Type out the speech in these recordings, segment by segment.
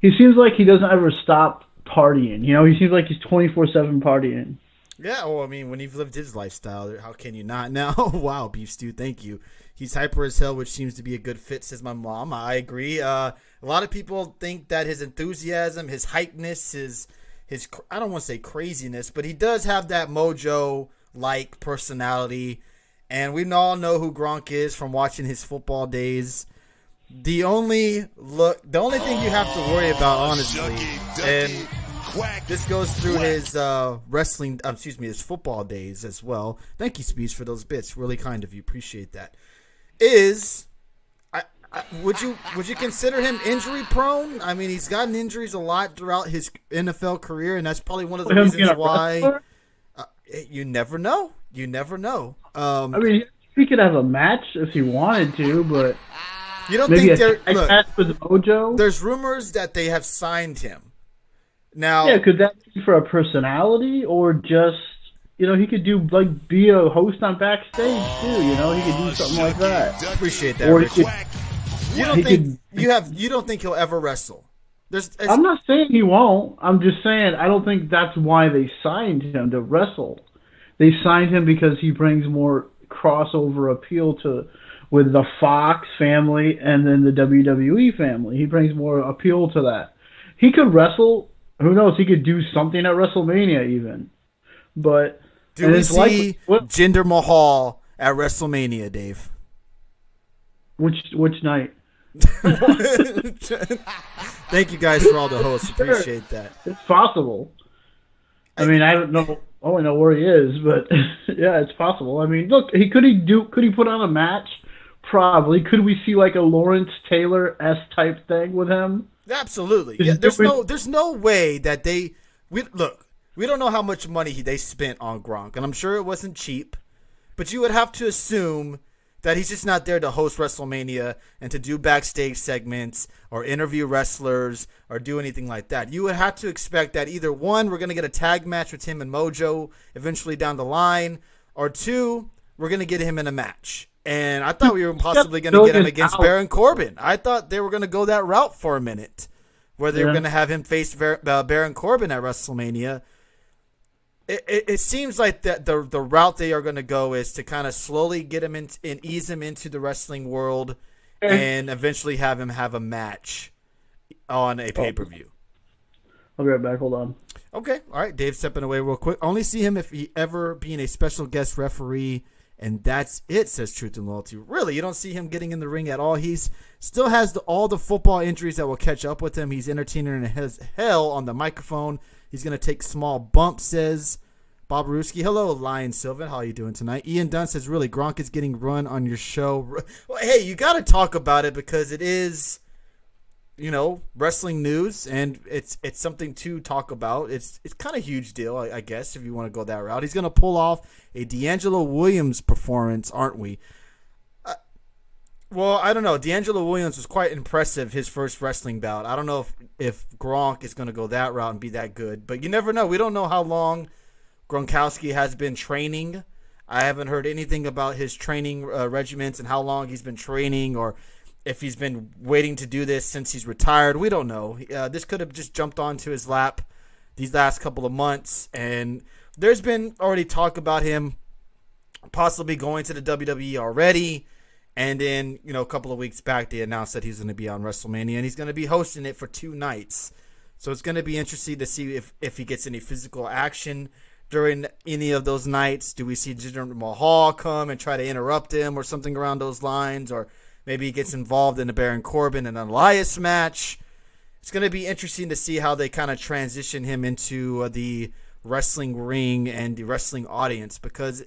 He seems like he doesn't ever stop partying. He seems like he's 24/7 partying. Yeah, well, I mean, when you've lived his lifestyle, how can you not now? Wow, Beef Stew, thank you. He's hyper as hell, which seems to be a good fit, says my mom. I agree. A lot of people think that his enthusiasm, his hypeness, his I don't want to say craziness, but he does have that mojo-like personality. And we all know who Gronk is from watching his football days. The only thing you have to worry about, honestly, and this goes through his his football days as well. Thank you, Speech, for those bits. Really kind of you. Appreciate that. Would you consider him injury prone? I mean, he's gotten injuries a lot throughout his NFL career, and that's probably one of the reasons why. You never know. You never know. I mean, he could have a match if he wanted to, but you don't maybe think a match with Mojo? There's rumors that they have signed him. Now, yeah, could that be for a personality or just he could be a host on Backstage too. He could do something like that. Appreciate that. Or Richard. You don't think he'll ever wrestle? I'm not saying he won't. I'm just saying I don't think that's why they signed him to wrestle. They signed him because he brings more crossover appeal with the Fox family and then the WWE family. He brings more appeal to that. He could wrestle. Who knows? He could do something at WrestleMania even. But do we see Jinder Mahal at WrestleMania, Dave? Which night? Thank you guys for all the hosts. Appreciate that. It's possible. I mean, I don't know. I only know where he is, but yeah, it's possible. I mean, look, could he put on a match? Probably. Could we see like a Lawrence Taylor-esque type thing with him? Absolutely. Yeah, there's no way that we don't know how much money they spent on Gronk, and I'm sure it wasn't cheap, but you would have to assume that he's just not there to host WrestleMania and to do backstage segments or interview wrestlers or do anything like that. You would have to expect that either one, we're going to get a tag match with him and Mojo eventually down the line, or two, we're going to get him in a match. And I thought we were possibly going to get him against Baron Corbin. I thought they were going to go that route for a minute, where they were going to have him face Baron Corbin at WrestleMania. It seems like that the route they are going to go is to kind of slowly get him in and ease him into the wrestling world and eventually have him have a match on a pay-per-view. I'll be right back. Hold on. Okay. All right. Dave's stepping away real quick. Only see him if he ever being a special guest referee, and that's it, says Truth and Loyalty. Really? You don't see him getting in the ring at all? He's still has all the football injuries that will catch up with him. He's entertaining as hell on the microphone. He's going to take small bumps, says Bob Ruski. Hello, Lion Sylvan. How are you doing tonight? Ian Dunn says, really, Gronk is getting run on your show. Well, hey, you got to talk about it because it is, wrestling news, and it's something to talk about. It's kind of a huge deal, I guess, if you want to go that route. He's going to pull off a D'Angelo Williams performance, aren't we? Well, I don't know. D'Angelo Williams was quite impressive his first wrestling bout. I don't know if Gronk is going to go that route and be that good, but you never know. We don't know how long Gronkowski has been training. I haven't heard anything about his training regimens and how long he's been training, or if he's been waiting to do this since he's retired. We don't know. This could have just jumped onto his lap these last couple of months, and there's been already talk about him possibly going to the WWE already. And then, a couple of weeks back, they announced that he's going to be on WrestleMania, and he's going to be hosting it for 2 nights. So it's going to be interesting to see if he gets any physical action during any of those nights. Do we see Jinder Mahal come and try to interrupt him or something around those lines? Or maybe he gets involved in the Baron Corbin and Elias match. It's going to be interesting to see how they kind of transition him into the wrestling ring and the wrestling audience, because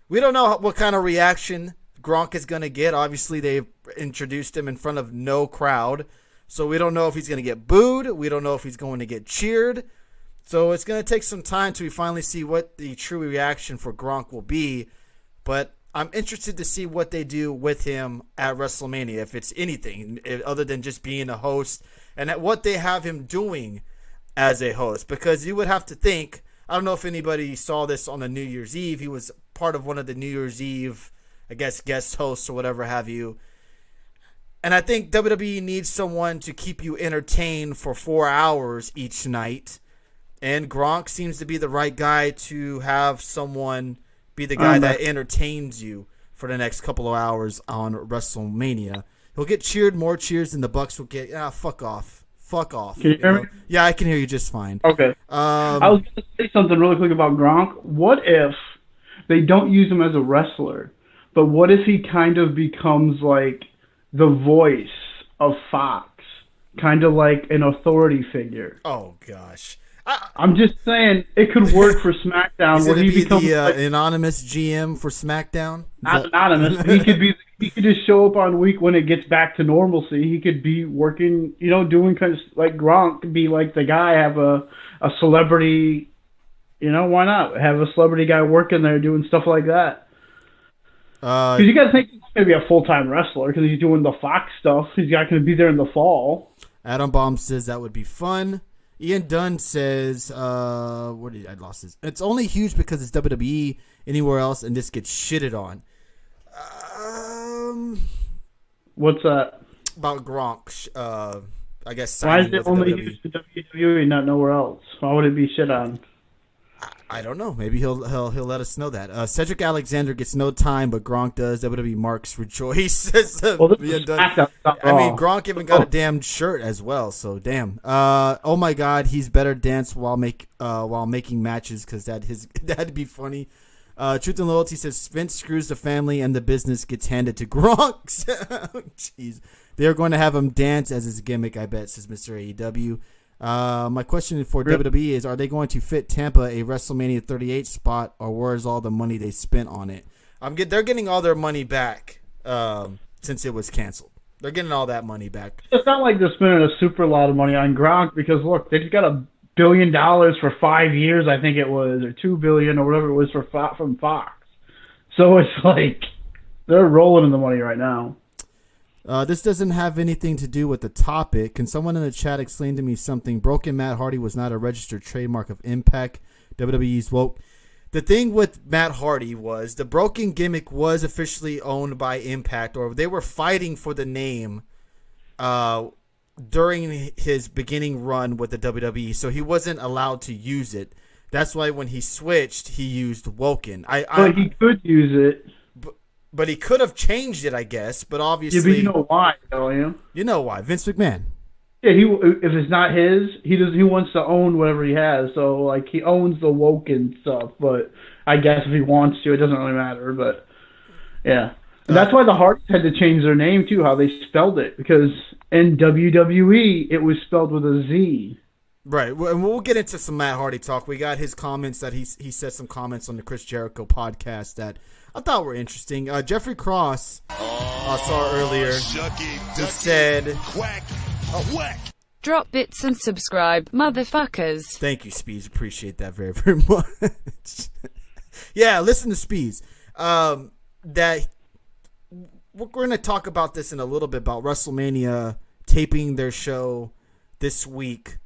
we don't know what kind of reaction Gronk is going to get. Obviously, they've introduced him in front of no crowd, so we don't know if he's going to get booed. We don't know if he's going to get cheered. So it's going to take some time till we finally see what the true reaction for Gronk will be. But I'm interested to see what they do with him at WrestleMania, if it's anything other than just being a host, and at what they have him doing as a host. Because you would have to think, I don't know if anybody saw this on the New Year's Eve. He was part of one of the New Year's Eve, I guess, guest hosts or whatever have you. And I think WWE needs someone to keep you entertained for 4 hours each night. And Gronk seems to be the right guy to have someone be the guy that entertains you for the next couple of hours on WrestleMania. He'll get cheered, more cheers than the Bucks will get. Fuck off. Fuck off. Can you hear me? Yeah, I can hear you just fine. Okay. I was going to say something really quick about Gronk. What if they don't use him as a wrestler, but what if he kind of becomes like the voice of Fox, kind of like an authority figure? Oh, gosh. I'm just saying it could work for SmackDown. Where he becomes the anonymous GM for SmackDown? Not anonymous. He could just show up on week when it gets back to normalcy. He could be working, doing kind of like Gronk could be like the guy, have a celebrity, why not? Have a celebrity guy working there doing stuff like that. Because you got to think he's going to be a full-time wrestler because he's doing the Fox stuff. He's not going to be there in the fall. Adam Bomb says that would be fun. Ian Dunn says, I lost this. It's only huge because it's WWE. Anywhere else, and this gets shitted on. What's that? About Gronk. I guess. Why is it only huge to WWE and not nowhere else? Why would it be shit on? I don't know. Maybe he'll let us know that. Cedric Alexander gets no time, but Gronk does. WWE marks rejoice. Gronk even got a damn shirt as well. So damn. Oh my God, he's better dance while making matches because that'd be funny. Truth and Loyalty says Vince screws the family and the business gets handed to Gronk. Jeez, they're going to have him dance as his gimmick. I bet, says Mr. AEW. My question for WWE is, are they going to fit Tampa a WrestleMania 38 spot, or where's all the money they spent on it? They're getting all their money back since it was canceled. They're getting all that money back. It's not like they're spending a super lot of money on Gronk because, look, they just got $1 billion for 5 years, I think it was, or $2 billion or whatever it was from Fox. So it's like they're rolling in the money right now. This doesn't have anything to do with the topic. Can someone in the chat explain to me something? Broken Matt Hardy was not a registered trademark of Impact. WWE's woke. The thing with Matt Hardy was the broken gimmick was officially owned by Impact, or they were fighting for the name during his beginning run with the WWE, so he wasn't allowed to use it. That's why when he switched, he used Woken. But he could use it. But he could have changed it, I guess. But obviously, yeah, but you know why, don't you? You know why? Vince McMahon. Yeah, if it's not his, he wants to own whatever he has. So like he owns the Woken stuff. But I guess if he wants to, it doesn't really matter. But yeah, and that's why the Hardys had to change their name too, how they spelled it, because in WWE it was spelled with a Z. Right, and we'll get into some Matt Hardy talk. We got his comments that he said some comments on the Chris Jericho podcast that I thought were interesting. Jeffrey Cross saw earlier who said, quack, whack. Drop bits and subscribe, motherfuckers. Thank you, Speeds. Appreciate that very, very much. Yeah, listen to Speeds. That we're going to talk about this in a little bit about WrestleMania taping their show this week.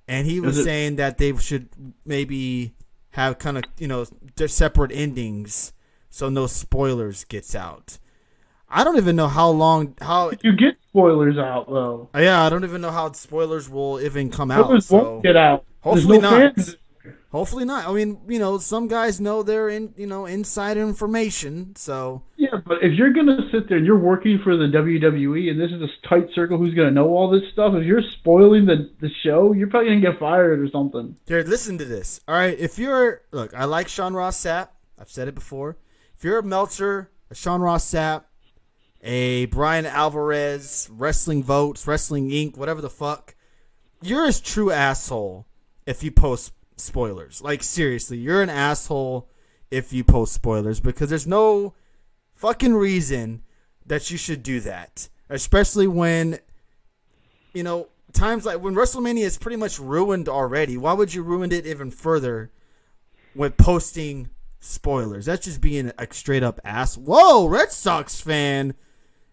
And he was saying that they should maybe have kind of, their separate endings so no spoilers gets out. I don't even know how you get spoilers out though. Yeah, I don't even know how spoilers will even come out. Spoilers won't get out. Hopefully not. Hopefully not. I mean, some guys know they're inside information. So yeah, but if you're gonna sit there and you're working for the WWE and this is a tight circle, who's gonna know all this stuff? If you're spoiling the show, you're probably gonna get fired or something. Jared, listen to this. All right, look, I like Sean Ross Sapp. I've said it before. If you're a Meltzer, a Sean Ross Sapp, a Brian Alvarez, Wrestling Votes, Wrestling Inc., whatever the fuck, you're a true asshole if you post spoilers. Like, seriously, you're an asshole if you post spoilers because there's no fucking reason that you should do that. Especially when, times like when WrestleMania is pretty much ruined already. Why would you ruin it even further with posting spoilers? That's just being a straight up ass. Whoa, Red Sox fan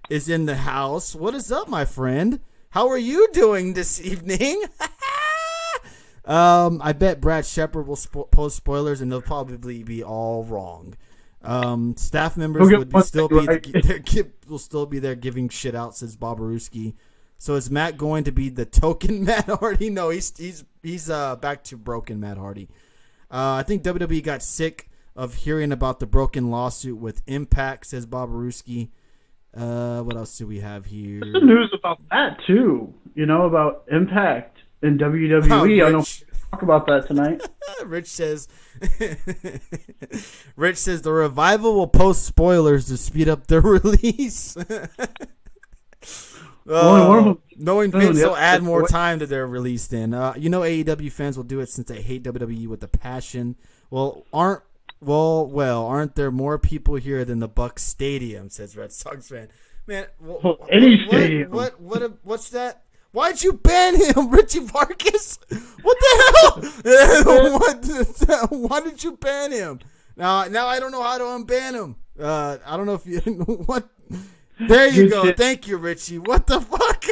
is in the house. What is up, my friend? How are you doing this evening? I bet Brad Shepard will post spoilers and they'll probably be all wrong. Staff members will still be there giving shit out, says Bobaruski. So is Matt going to be the token Matt Hardy? No, he's back to broken Matt Hardy. I think WWE got sick of hearing about the broken lawsuit with Impact, says Bobaruski. What else do we have here? There's some news about that too. About Impact and WWE. I don't talk about that tonight. Rich says the revival will post spoilers to speed up their release. Knowing Vince will add more time to their release then. AEW fans will do it since they hate WWE with a passion. Aren't there more people here than the Bucks Stadium, says Red Sox fan. Man, any stadium. What's that? Why'd you ban him, Richie Vargas? What the hell? Why did you ban him? Now I don't know how to unban him. I don't know if you what. There you go. Shit. Thank you, Richie. What the fuck?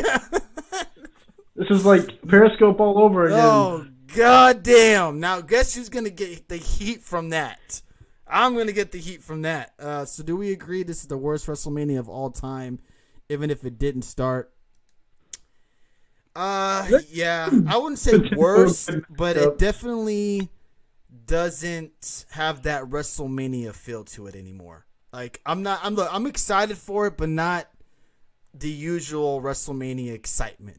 This is like Periscope all over again. Oh, goddamn. Now, guess who's going to get the heat from that? I'm going to get the heat from that. So do we agree this is the worst WrestleMania of all time, even if it didn't start? Yeah. I wouldn't say worst, but it definitely doesn't have that WrestleMania feel to it anymore. Like, I'm excited for it, but not the usual WrestleMania excitement,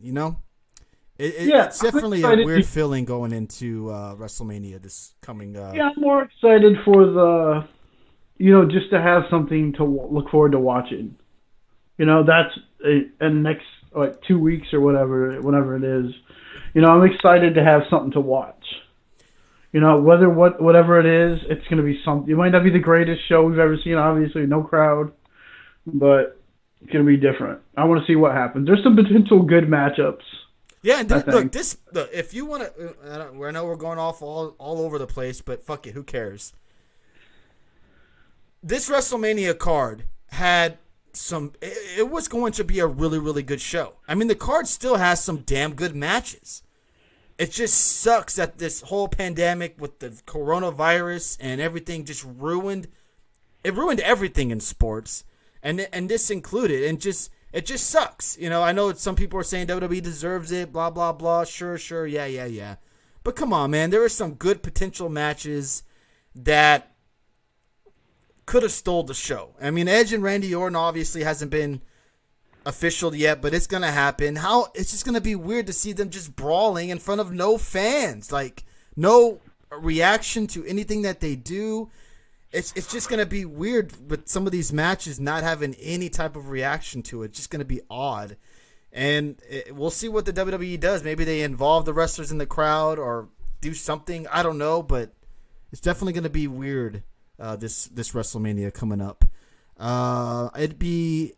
It's definitely a weird feeling going into WrestleMania this coming. Yeah, I'm more excited for the, just to have something to look forward to watching. That's in next 2 weeks or whenever it is. I'm excited to have something to watch. Whatever it is, it's going to be something. It might not be the greatest show we've ever seen, obviously, no crowd, but it's going to be different. I want to see what happens. There's some potential good matchups. Yeah, and look, if you want to, I know we're going off all over the place, but fuck it, who cares? This WrestleMania card had it was going to be a really, really good show. I mean, the card still has some damn good matches. It just sucks that this whole pandemic with the coronavirus and everything just ruined everything in sports, and this included, and it just sucks. I know some people are saying WWE deserves it, blah blah blah. Sure, yeah. But come on, man, there were some good potential matches that could have stole the show. I mean, Edge and Randy Orton obviously hasn't been official yet, but it's gonna happen. It's just gonna be weird to see them just brawling in front of no fans, like no reaction to anything that they do. It's just gonna be weird with some of these matches not having any type of reaction to it. It's just gonna be odd, and we'll see what the WWE does. Maybe they involve the wrestlers in the crowd or do something. I don't know, but it's definitely gonna be weird. This WrestleMania coming up. It'd be.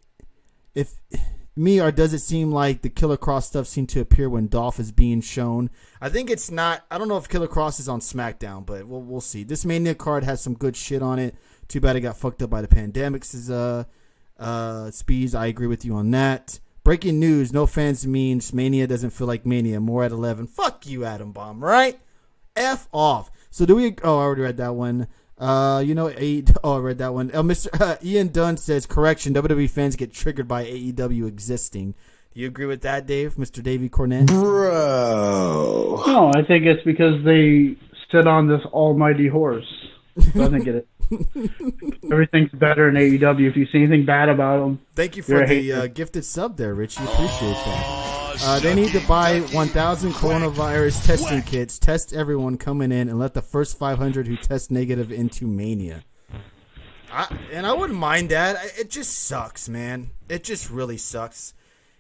Or does it seem like the Killer Cross stuff seemed to appear when Dolph is being shown? I think it's not. I don't know if Killer Cross is on SmackDown, but we'll see. This Mania card has some good shit on it. Too bad it got fucked up by the pandemic, says Speeds. I agree with you on that. Breaking news: no fans means Mania doesn't feel like Mania. More at 11. Fuck you, Adam Bomb. Right? F off. So do we? Oh, I already read that one. I read that one. Mr. Ian Dunn says, correction, WWE fans get triggered by AEW existing. Do you agree with that, Dave? Mr. Davey Cornett? Bro. No, I think it's because they sit on this almighty horse. Doesn't get it. Everything's better in AEW. If you see anything bad about them. Thank you for the gifted sub there, Richie. Appreciate that. They need to buy 1,000 coronavirus testing kits, test everyone coming in, and let the first 500 who test negative into Mania. I wouldn't mind that. It just sucks, man. It just really sucks.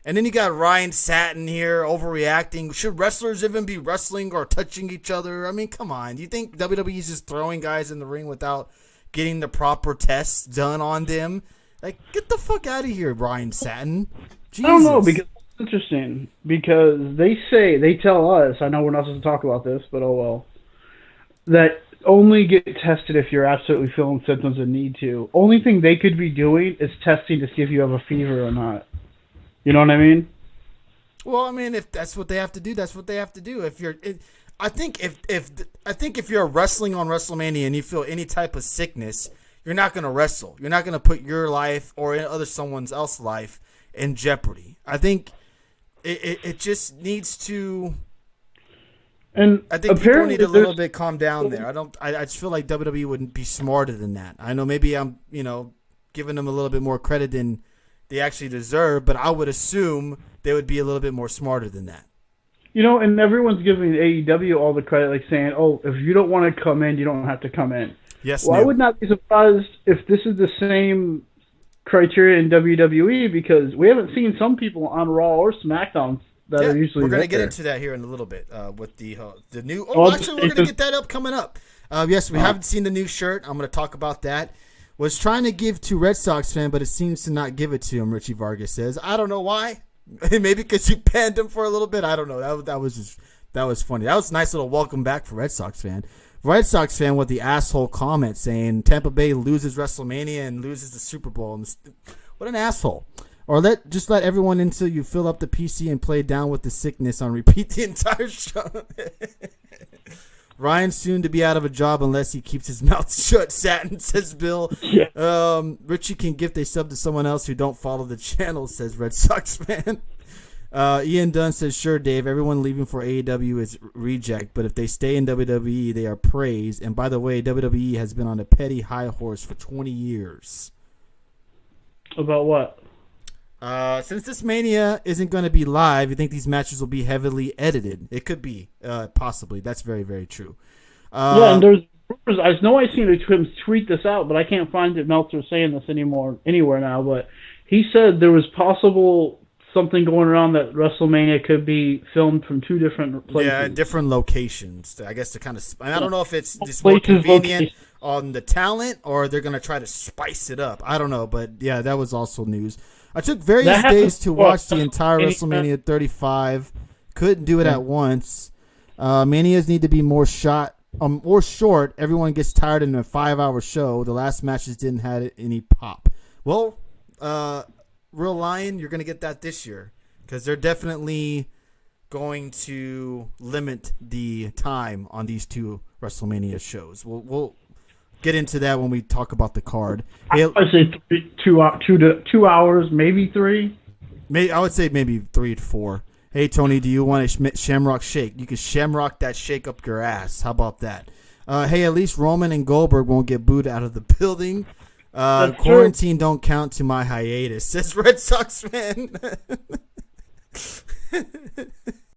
And then you got Ryan Satin here overreacting. Should wrestlers even be wrestling or touching each other? I mean, come on. Do you think WWE is just throwing guys in the ring without getting the proper tests done on them? Like, get the fuck out of here, Ryan Satin. Jesus. I don't know, because it's interesting. Because they tell us, I know we're not supposed to talk about this, but oh well, that only get tested if you're absolutely feeling symptoms and need to. Only thing they could be doing is testing to see if you have a fever or not. You know what I mean? Well, I mean, if that's what they have to do, that's what they have to do. I think if you're wrestling on WrestleMania and you feel any type of sickness, you're not going to wrestle. You're not going to put your life or someone else's life in jeopardy. I think it just needs to. And I think people need a little bit calm down there. I just feel like WWE wouldn't be smarter than that. I know maybe I'm giving them a little bit more credit than they actually deserve, but I would assume they would be a little bit more smarter than that. And everyone's giving AEW all the credit, like saying, "Oh, if you don't want to come in, you don't have to come in." Yes. Well, I would not be surprised if this is the same criteria in WWE, because we haven't seen some people on Raw or SmackDown that are usually. We're going to get into that here in a little bit with the new. Oh, actually, we're going to get that up coming up. Yes, we haven't seen the new shirt. I'm going to talk about that. Was trying to give to Red Sox fan, but it seems to not give it to him. Richie Vargas says, "I don't know why. Maybe because you panned him for a little bit. I don't know. That was funny. That was a nice little welcome back for Red Sox fan." Red Sox fan with the asshole comment saying Tampa Bay loses WrestleMania and loses the Super Bowl. What an asshole. Or just let everyone until you fill up the PC and play Down with the Sickness on repeat the entire show. Ryan's soon to be out of a job unless he keeps his mouth shut, Satin, says Bill. Yeah. Richie can gift a sub to someone else who don't follow the channel, says Red Sox fan. Ian Dunn says, sure, Dave, everyone leaving for AEW is reject, but if they stay in WWE, they are praised. And by the way, WWE has been on a petty high horse for 20 years. About what? Since this Mania isn't going to be live, you think these matches will be heavily edited? It could be, possibly. That's very, very true. Yeah, and there's rumors. I know I've seen him tweet this out, but I can't find it. Meltzer saying this anywhere now. But he said there was possible something going around that WrestleMania could be filmed from two different places. Yeah, different locations. I guess to kind of. I don't know if it's just more convenient on the talent or they're going to try to spice it up. I don't know, but yeah, that was also news. I took various days to watch the entire WrestleMania 35. Couldn't do it at once. Manias need to be more short. Everyone gets tired in a 5-hour show. The last matches didn't have any pop. Well, Real Lion, you're going to get that this year because they're definitely going to limit the time on these two WrestleMania shows. We'll get into that when we talk about the card. I would say 2 hours, maybe 3. I would say maybe 3 to 4. Hey, Tony, do you want a Shamrock Shake? You can Shamrock that shake up your ass. How about that? Hey, at least Roman and Goldberg won't get booed out of the building. Quarantine don't count to my hiatus, says Red Sox fan.